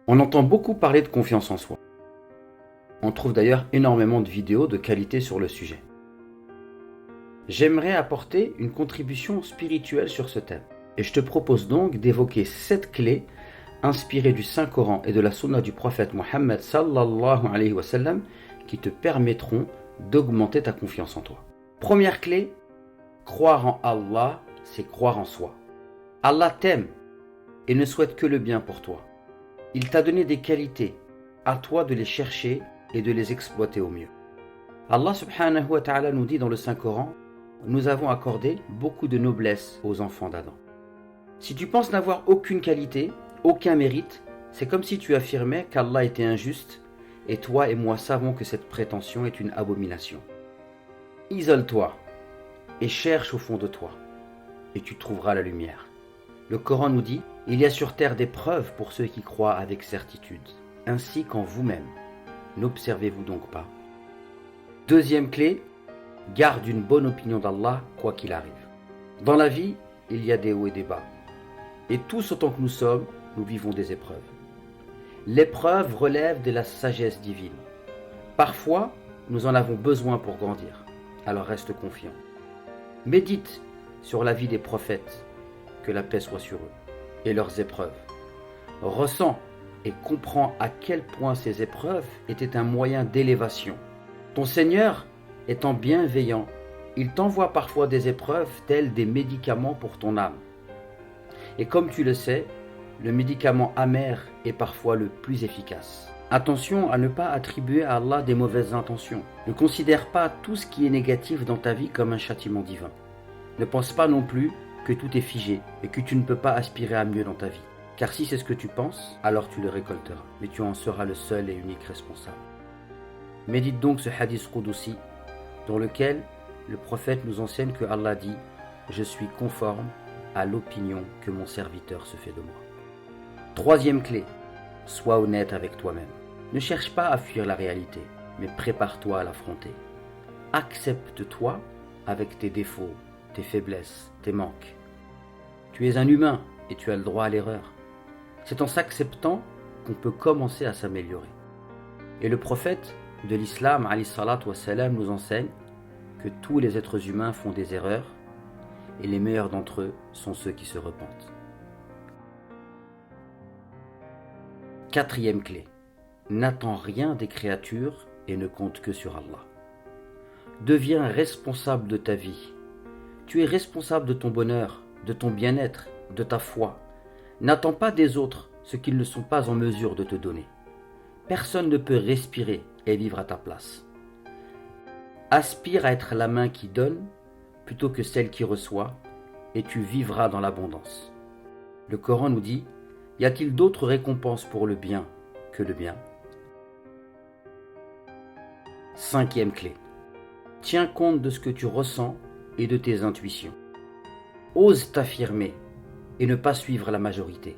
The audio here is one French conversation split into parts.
On entend beaucoup parler de confiance en soi. On trouve d'ailleurs énormément de vidéos de qualité sur le sujet. J'aimerais apporter une contribution spirituelle sur ce thème. Et je te propose donc d'évoquer 7 clés inspirées du Saint-Coran et de la Sunna du prophète Mohammed sallallahu alayhi wa sallam qui te permettront d'augmenter ta confiance en toi. Première clé, croire en Allah, c'est croire en soi. Allah t'aime et ne souhaite que le bien pour toi. Il t'a donné des qualités, à toi de les chercher et de les exploiter au mieux. Allah subhanahu wa ta'ala nous dit dans le Saint-Coran, nous avons accordé beaucoup de noblesse aux enfants d'Adam. Si tu penses n'avoir aucune qualité, aucun mérite, c'est comme si tu affirmais qu'Allah était injuste et toi et moi savons que cette prétention est une abomination. Isole-toi et cherche au fond de toi et tu trouveras la lumière. Le Coran nous dit, il y a sur terre des preuves pour ceux qui croient avec certitude, ainsi qu'en vous-même. N'observez-vous donc pas? Deuxième clé, garde une bonne opinion d'Allah quoi qu'il arrive. Dans la vie, il y a des hauts et des bas. Et tous autant que nous sommes, nous vivons des épreuves. L'épreuve relève de la sagesse divine. Parfois, nous en avons besoin pour grandir. Alors reste confiant. Médite sur la vie des prophètes, que la paix soit sur eux, et leurs épreuves. Ressens et comprends à quel point ces épreuves étaient un moyen d'élévation. Ton Seigneur étant bienveillant, il t'envoie parfois des épreuves telles des médicaments pour ton âme. Et comme tu le sais, le médicament amer est parfois le plus efficace. Attention à ne pas attribuer à Allah des mauvaises intentions. Ne considère pas tout ce qui est négatif dans ta vie comme un châtiment divin. Ne pense pas non plus que tout est figé et que tu ne peux pas aspirer à mieux dans ta vie. Car si c'est ce que tu penses, alors tu le récolteras. Mais tu en seras le seul et unique responsable. Médite donc ce hadith Qudsi dans lequel le prophète nous enseigne que Allah dit « Je suis conforme à l'opinion que mon serviteur se fait de moi. » Troisième clé, sois honnête avec toi-même. Ne cherche pas à fuir la réalité, mais prépare-toi à l'affronter. Accepte-toi avec tes défauts, tes faiblesses, tes manques. Tu es un humain et tu as le droit à l'erreur. C'est en s'acceptant qu'on peut commencer à s'améliorer. Et le prophète de l'islam, alayhi salatu wa salam, nous enseigne que tous les êtres humains font des erreurs et les meilleurs d'entre eux sont ceux qui se repentent. Quatrième clé, n'attends rien des créatures et ne compte que sur Allah. Deviens responsable de ta vie. Tu es responsable de ton bonheur, de ton bien-être, de ta foi. N'attends pas des autres ce qu'ils ne sont pas en mesure de te donner. Personne ne peut respirer et vivre à ta place. Aspire à être la main qui donne plutôt que celle qui reçoit et tu vivras dans l'abondance. Le Coran nous dit, y a-t-il d'autres récompenses pour le bien que le bien? Cinquième clé, tiens compte de ce que tu ressens et de tes intuitions. Ose t'affirmer et ne pas suivre la majorité,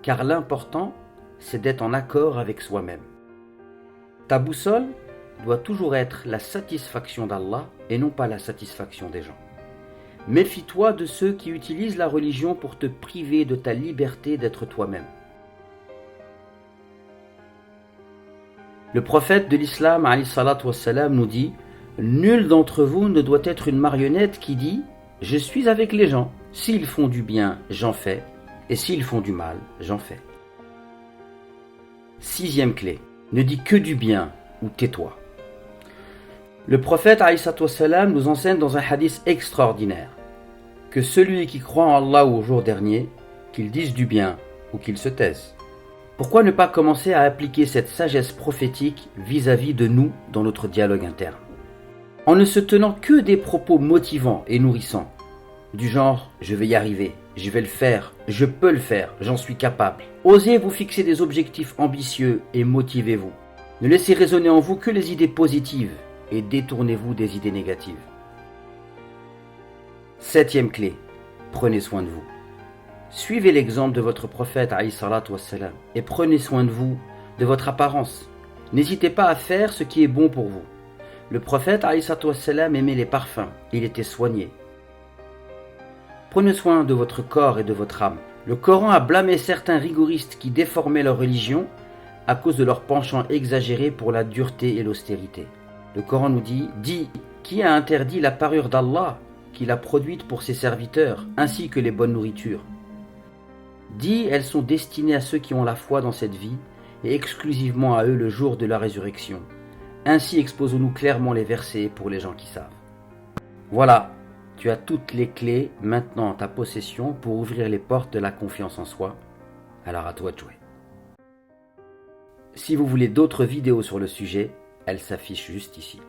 car l'important, c'est d'être en accord avec soi-même. Ta boussole doit toujours être la satisfaction d'Allah et non pas la satisfaction des gens. Méfie-toi de ceux qui utilisent la religion pour te priver de ta liberté d'être toi-même. Le prophète de l'islam, alayhi salatu wassalam, nous dit « Nul d'entre vous ne doit être une marionnette qui dit « Je suis avec les gens, s'ils font du bien, j'en fais, et s'ils font du mal, j'en fais. » Sixième clé, ne dis que du bien ou tais-toi. Le prophète alayhi salatu wassalam nous enseigne dans un hadith extraordinaire que celui qui croit en Allah ou au jour dernier, qu'il dise du bien ou qu'il se taise. Pourquoi ne pas commencer à appliquer cette sagesse prophétique vis-à-vis de nous dans notre dialogue interne? En ne se tenant que des propos motivants et nourrissants, du genre « je vais y arriver, je vais le faire, je peux le faire, j'en suis capable ». Osez vous fixer des objectifs ambitieux et motivez-vous. Ne laissez résonner en vous que les idées positives et détournez-vous des idées négatives. Septième clé, prenez soin de vous. Suivez l'exemple de votre prophète alayhi salatu wassalam et prenez soin de vous, de votre apparence. N'hésitez pas à faire ce qui est bon pour vous. Le prophète alayhi salatu wassalam aimait les parfums, il était soigné. Prenez soin de votre corps et de votre âme. Le Coran a blâmé certains rigoristes qui déformaient leur religion à cause de leur penchant exagéré pour la dureté et l'austérité. Le Coran nous dit « Dis, qui a interdit la parure d'Allah qu'il a produite pour ses serviteurs, ainsi que les bonnes nourritures ?» Dis, elles sont destinées à ceux qui ont la foi dans cette vie et exclusivement à eux le jour de la résurrection. Ainsi exposons-nous clairement les versets pour les gens qui savent. Voilà, tu as toutes les clés maintenant en ta possession pour ouvrir les portes de la confiance en soi. Alors à toi de jouer. Si vous voulez d'autres vidéos sur le sujet, elles s'affichent juste ici.